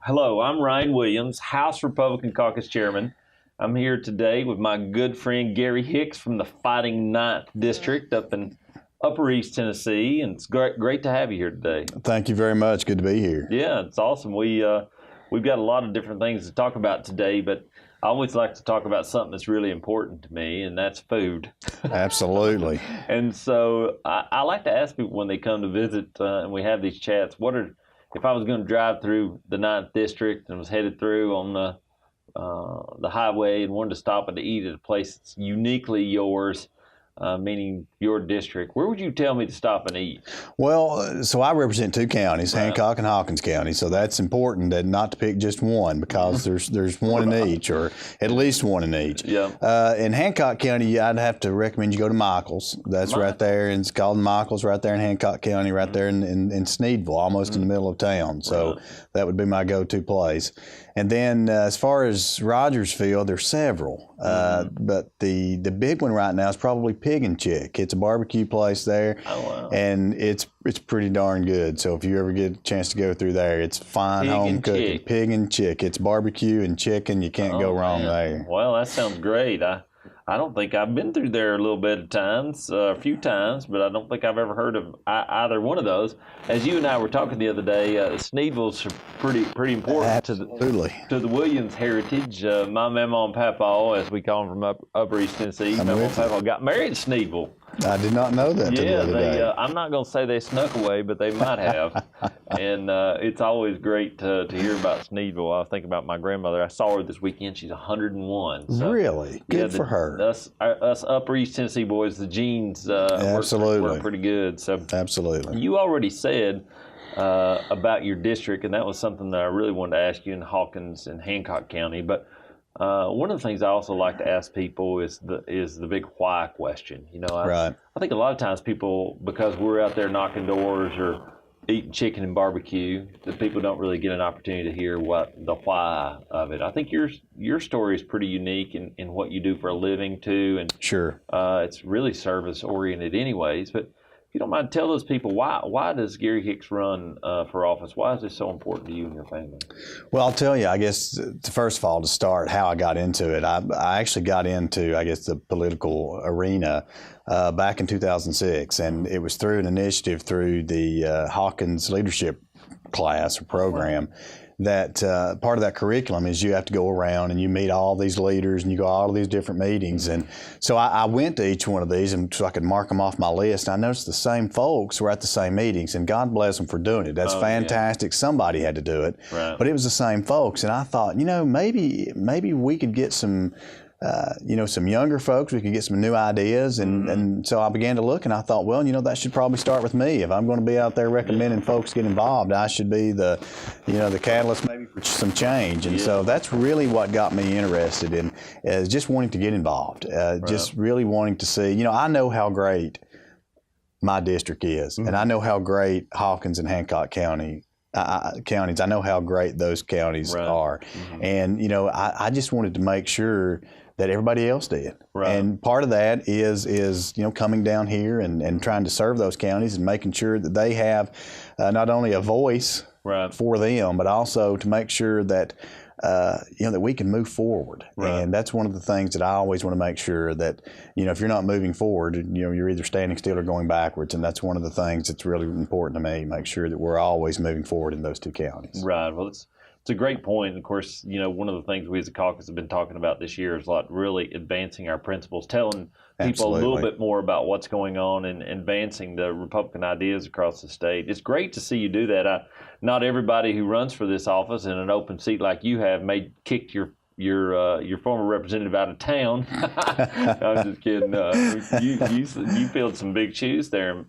Hello, I'm Ryan Williams, House Republican Caucus Chairman. I'm here today with my good friend Gary Hicks from the Fighting Ninth District up in Upper East Tennessee, and it's great to have you here today. Thank you very much. Good to be here. Yeah, it's awesome. We've got a lot of different things to talk about today, but I always like to talk about something that's really important to me, and that's food. Absolutely. And so I like to ask people when they come to visit and we have these chats, if I was going to drive through the Ninth District and was headed through on the highway and wanted to stop and to eat at a place that's uniquely yours, meaning your district, where would you tell me to stop and eat? Well, so I represent two counties, right. Hancock and Hawkins County, so that's important that not to pick just one because there's one in each, or at least one in each. Yeah. In Hancock County, I'd have to recommend you go to Michael's. That's right there, and it's called Michael's right there in Hancock County, right there in Sneedville, almost in the middle of town. So that would be my go-to place. And then as far as Rogersville, there's several, but the big one right now is probably Pig and Chick. It's a barbecue place there, and it's pretty darn good. So if you ever get a chance to go through there, it's fine home cooking. Pig and Chick. It's barbecue and chicken. You can't go wrong there. Well, that sounds great. I don't think I've been through there a little bit of times, a few times, but I don't think I've ever heard of either one of those. As you and I were talking the other day, Sneedville's pretty important to the Williams heritage. My mama and papa, as we call them from Upper East Tennessee, mama and papa got married in Sneedville. I did not know that. Yeah, I'm not going to say they snuck away, but they might have. And it's always great to hear about Sneedville. I think about my grandmother. I saw her this weekend. She's 101. So, really? Good for her. Us Upper East Tennessee boys, the genes work pretty good. So absolutely. You already said about your district, and that was something that I really wanted to ask you in Hawkins and Hancock County. But one of the things I also like to ask people is the big why question. You know, I think a lot of times people, because we're out there knocking doors or eating chicken and barbecue, that people don't really get an opportunity to hear what the why of it. I think your story is pretty unique in what you do for a living too, and sure, it's really service oriented anyways. But if you don't mind, tell those people why does Gary Hicks run for office? Why is this so important to you and your family? Well, I'll tell you, I guess, first of all, to start, how I got into it. I actually got into, I guess, the political arena back in 2006, and it was through an initiative through the Hawkins Leadership class or program. That part of that curriculum is you have to go around and you meet all these leaders and you go to all of these different meetings. And so I went to each one of these and so I could mark them off my list. And I noticed the same folks were at the same meetings, and God bless them for doing it. That's fantastic. Yeah. Somebody had to do it, but it was the same folks. And I thought, maybe we could get some some younger folks, we could get some new ideas. And so I began to look, and I thought, well, that should probably start with me. If I'm going to be out there recommending folks get involved, I should be the catalyst maybe for some change. And so that's really what got me interested in just wanting to get involved, just really wanting to see, I know how great my district is, and I know how great Hawkins and Hancock counties. I know how great those counties are. And, I just wanted to make sure that everybody else did. And part of that is coming down here and trying to serve those counties and making sure that they have not only a voice for them, but also to make sure that that we can move forward. And that's one of the things that I always want to make sure that, if you're not moving forward, you're either standing still or going backwards. And that's one of the things that's really important to me, make sure that we're always moving forward in those two counties. Right. Well, it's a great point. Of course, one of the things we as a caucus have been talking about this year is really advancing our principles, telling people a little bit more about what's going on and advancing the Republican ideas across the state. It's great to see you do that. Not everybody who runs for this office in an open seat like you have may kick your former representative out of town. I'm just kidding. You filled some big shoes there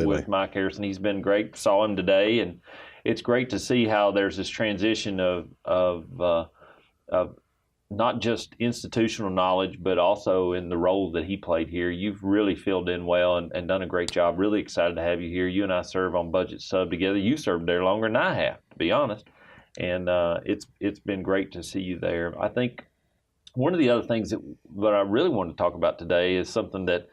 with Mike Harrison. He's been great. Saw him today, and it's great to see how there's this transition of not just institutional knowledge, but also in the role that he played here. You've really filled in well and done a great job. Really excited to have you here. You and I serve on budget sub together. You served there longer than I have, to be honest. And it's been great to see you there. I think one of the other things that I really want to talk about today is something that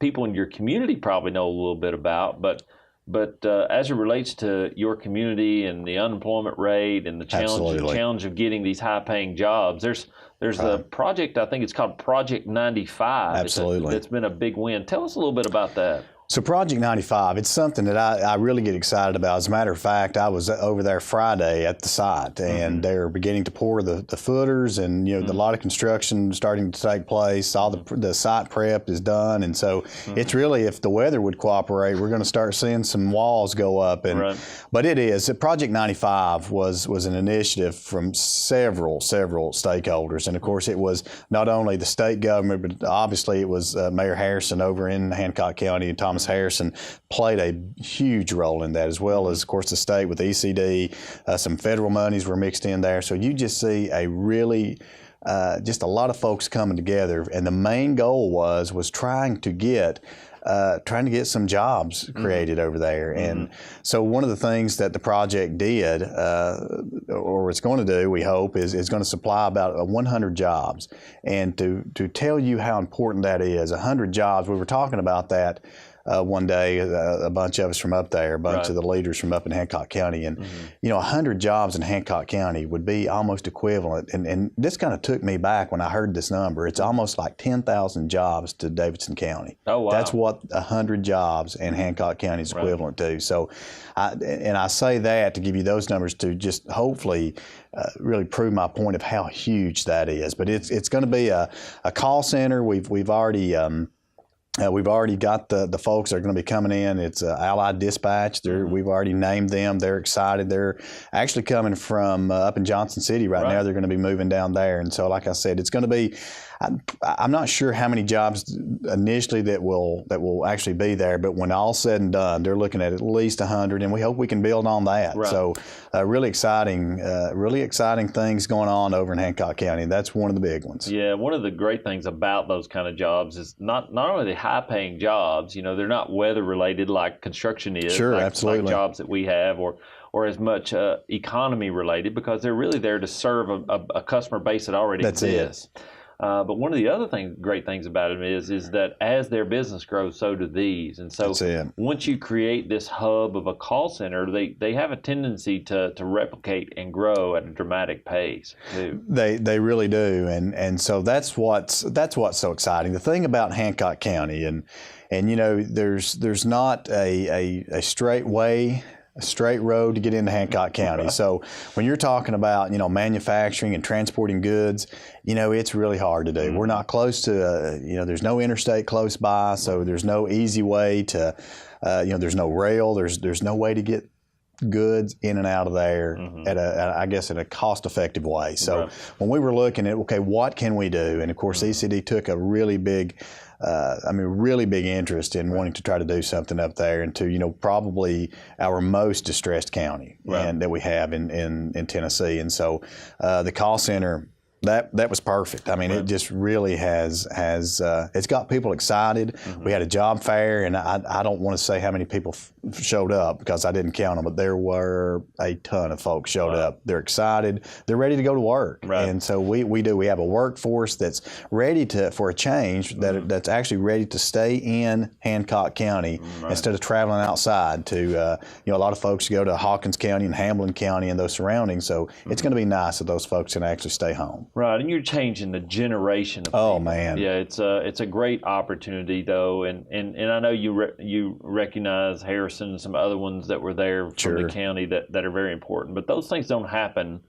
people in your community probably know a little bit about, but But as it relates to your community and the unemployment rate and the challenge of getting these high-paying jobs, there's a project, I think it's called Project 95. Absolutely. That's been a big win. Tell us a little bit about that. So Project 95, it's something that I really get excited about. As a matter of fact, I was over there Friday at the site, and they're beginning to pour the footers, and a lot of construction starting to take place. All the site prep is done, and so it's really, if the weather would cooperate, we're going to start seeing some walls go up. And but it is Project 95 was an initiative from several stakeholders, and of course it was not only the state government, but obviously it was Mayor Harrison over in Hancock County, and Thomas Harrison played a huge role in that, as well as, of course, the state with ECD. Some federal monies were mixed in there. So you just see a really, just a lot of folks coming together. And the main goal was trying to get some jobs created over there. And so one of the things that the project did, or it's going to do, we hope, is going to supply about 100 jobs. And to tell you how important that is, 100 jobs, we were talking about that one day, a bunch of us from up there, a bunch of the leaders from up in Hancock County, and 100 jobs in Hancock County would be almost equivalent. And this kind of took me back when I heard this number. It's almost like 10,000 jobs to Davidson County. Oh, wow. That's what 100 jobs in Hancock County is equivalent to. So, I say that to give you those numbers to just hopefully really prove my point of how huge that is. But it's going to be a call center. We've already got the folks that are going to be coming in. It's Allied Dispatch. We've already named them. They're excited. They're actually coming from up in Johnson City right now. They're going to be moving down there. And so, like I said, it's going to be, I'm not sure how many jobs initially that will actually be there, but when all's said and done, they're looking at least 100, and we hope we can build on that. So really exciting things going on over in Hancock County. That's one of the big ones. Yeah, one of the great things about those kind of jobs is not only the high-paying jobs, they're not weather-related like construction is. Sure, like absolutely. Jobs that we have, or as much economy-related, because they're really there to serve a customer base that already exists. But one of the other great things about them is that as their business grows, so do these. And so once you create this hub of a call center, they have a tendency to replicate and grow at a dramatic pace too. They really do. And so that's what's so exciting. The thing about Hancock County, and there's not a straight way, a straight road to get into Hancock County. So when you're talking about, manufacturing and transporting goods, it's really hard to do. We're not close to, there's no interstate close by, so there's no easy way to, there's no rail, there's no way to get goods in and out of there at a cost-effective way. So when we were looking at, okay, what can we do? And of course, ECD took a really big interest in wanting to try to do something up there, and to, probably our most distressed county and that we have in Tennessee. And so the call center, that was perfect. I mean, it just really has it's got people excited. We had a job fair, and I don't want to say how many people showed up because I didn't count them, but there were a ton of folks showed up. They're excited. They're ready to go to work. And so we have a workforce that's ready for a change, that's actually ready to stay in Hancock County instead of traveling outside to, a lot of folks go to Hawkins County and Hamlin County and those surroundings. So it's going to be nice that those folks can actually stay home. Right, and you're changing the generation of people. Man. Yeah, it's a great opportunity though, and I know you recognize Harrison and some other ones that were there from the county that are very important. But those things don't happen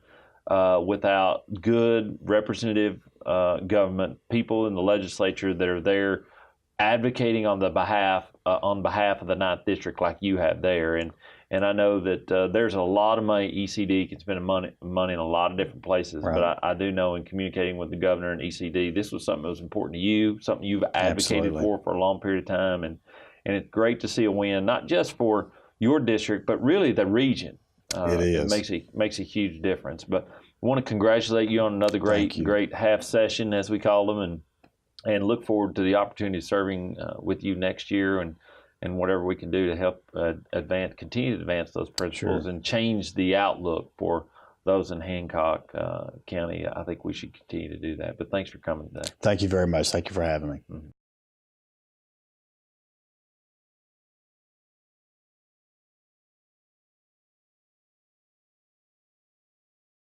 without good representative government, people in the legislature that are there advocating on behalf of the 9th District like you have there. And I know that there's a lot of money. ECD can spend money in a lot of different places, but I do know in communicating with the governor and ECD, this was something that was important to you, something you've advocated for a long period of time, and it's great to see a win, not just for your district, but really the region. It is. It makes a huge difference. But I want to congratulate you on another great half session, as we call them, and look forward to the opportunity of serving with you next year, and whatever we can do to help continue to advance those principles and change the outlook for those in Hancock County. I think we should continue to do that. But thanks for coming today. Thank you very much. Thank you for having me.